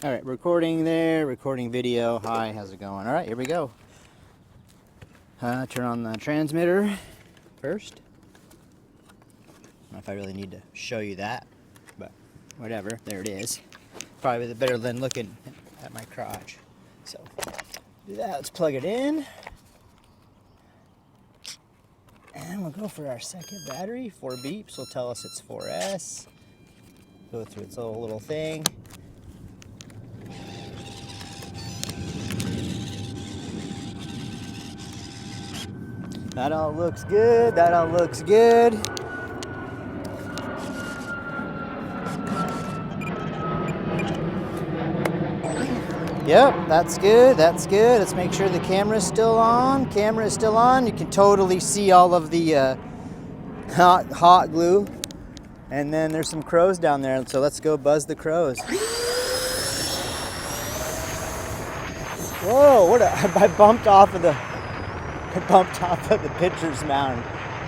All right, recording there, recording video. Hi, how's it going? All right, here we go. Turn on the transmitter first. I don't know if I really need to show you that, but whatever, there it is. Probably better than looking at my crotch. So, do that, let's plug it in. And we'll go for our second battery. 4 beeps will tell us it's 4S. Go through its little thing. That all looks good, that all looks good. Yep, that's good, that's good. Let's make sure the camera's still on. Camera is still on. You can totally see all of the hot glue. And then there's some crows down there, so let's go buzz the crows. Whoa, I bumped off of the pitcher's mound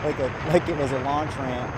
like it was a launch ramp.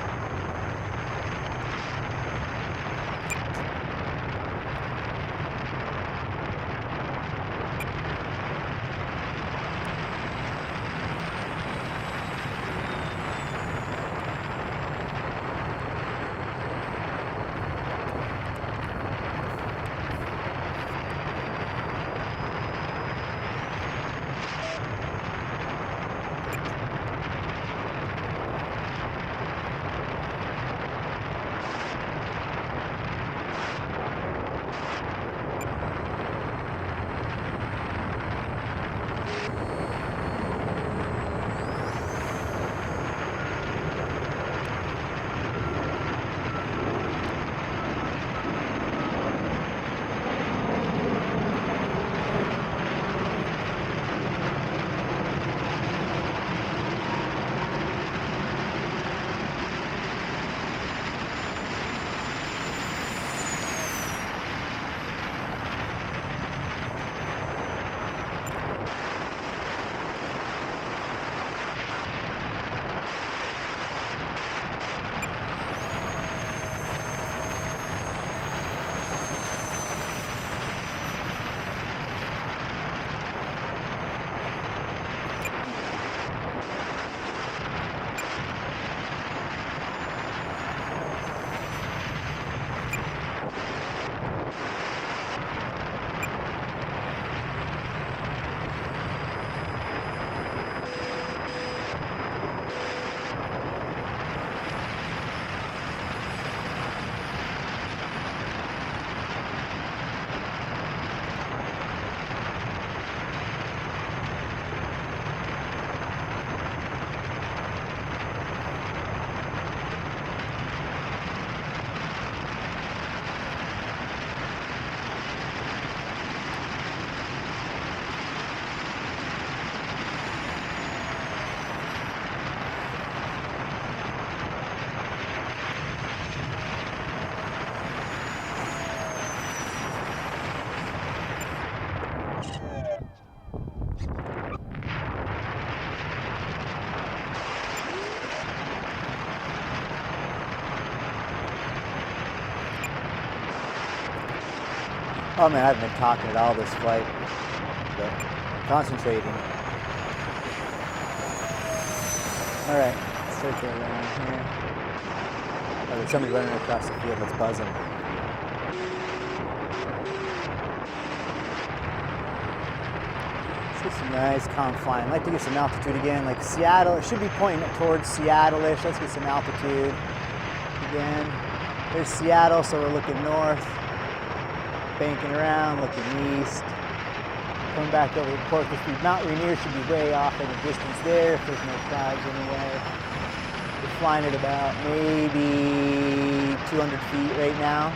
Oh man, I haven't been talking at all this flight, but concentrating. All right, circle around here. Oh, there's somebody running across the field that's buzzing. Let's get some nice calm flying. I'd like to get some altitude again, like Seattle. It should be pointing towards Seattle-ish. Let's get some altitude again. There's Seattle, so we're looking north. Banking around, looking east, coming back over the Corpus Christi. Mount Rainier should be way off in the distance there if there's no clouds anyway. We're flying at about maybe 200 feet right now,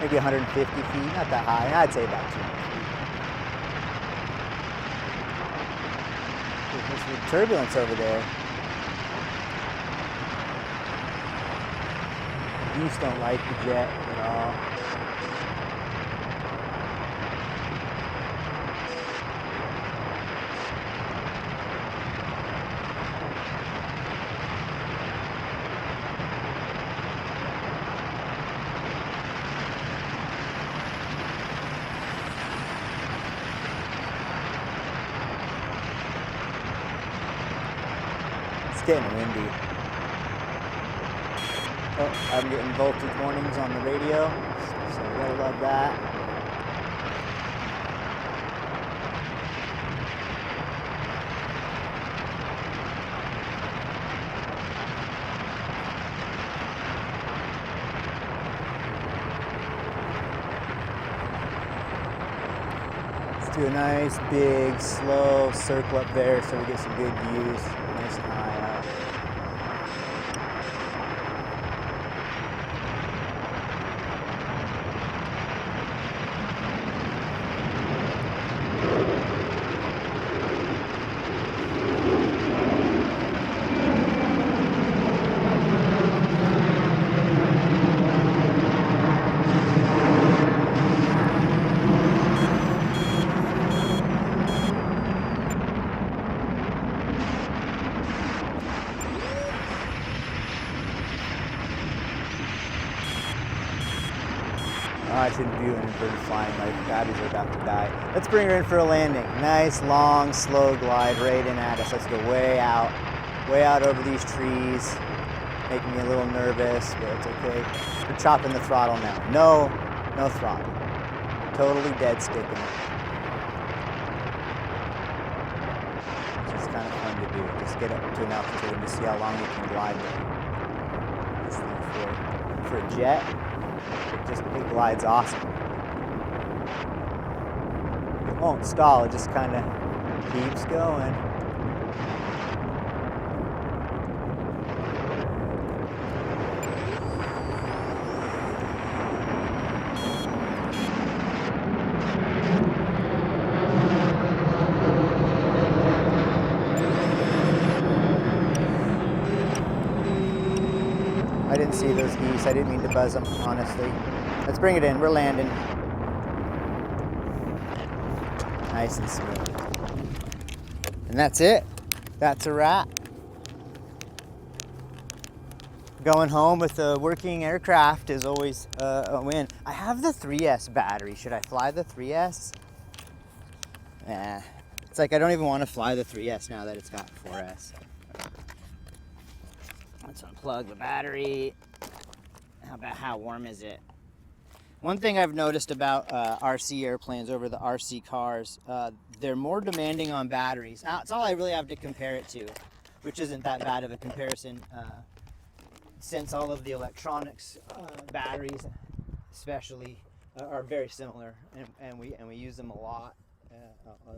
maybe 150 feet, not that high. I'd say about 200 feet. There's some turbulence over there. The geese don't like the jet at all. getting windy. Oh, I'm getting voltage warnings on the radio, so you gotta love that. Do a nice big slow circle up there so we get some good views, nice and high up. I shouldn't do an inverted flying, my batteries are about to die. Let's bring her in for a landing. Nice, long, slow glide right in at us. Let's go way out over these trees. Making me a little nervous, but it's okay. We're chopping the throttle now. No throttle. Totally dead sticking it. It's kind of fun to do. Just get up to an altitude and just see how long you can glide there. This thing for a jet. It glides awesome. It won't stall, it just kind of keeps going. I didn't see those geese. I didn't mean to buzz them, honestly. Let's bring it in. We're landing. Nice and smooth. And that's it. That's a wrap. Going home with a working aircraft is always a win. I have the 3S battery. Should I fly the 3S? Nah. It's like I don't even want to fly the 3S now that it's got 4S. Let's unplug the battery. How warm is it? One thing I've noticed about RC airplanes over the RC cars, they're more demanding on batteries. That's all I really have to compare it to, which isn't that bad of a comparison, since all of the electronics batteries, especially, are very similar, and we use them a lot.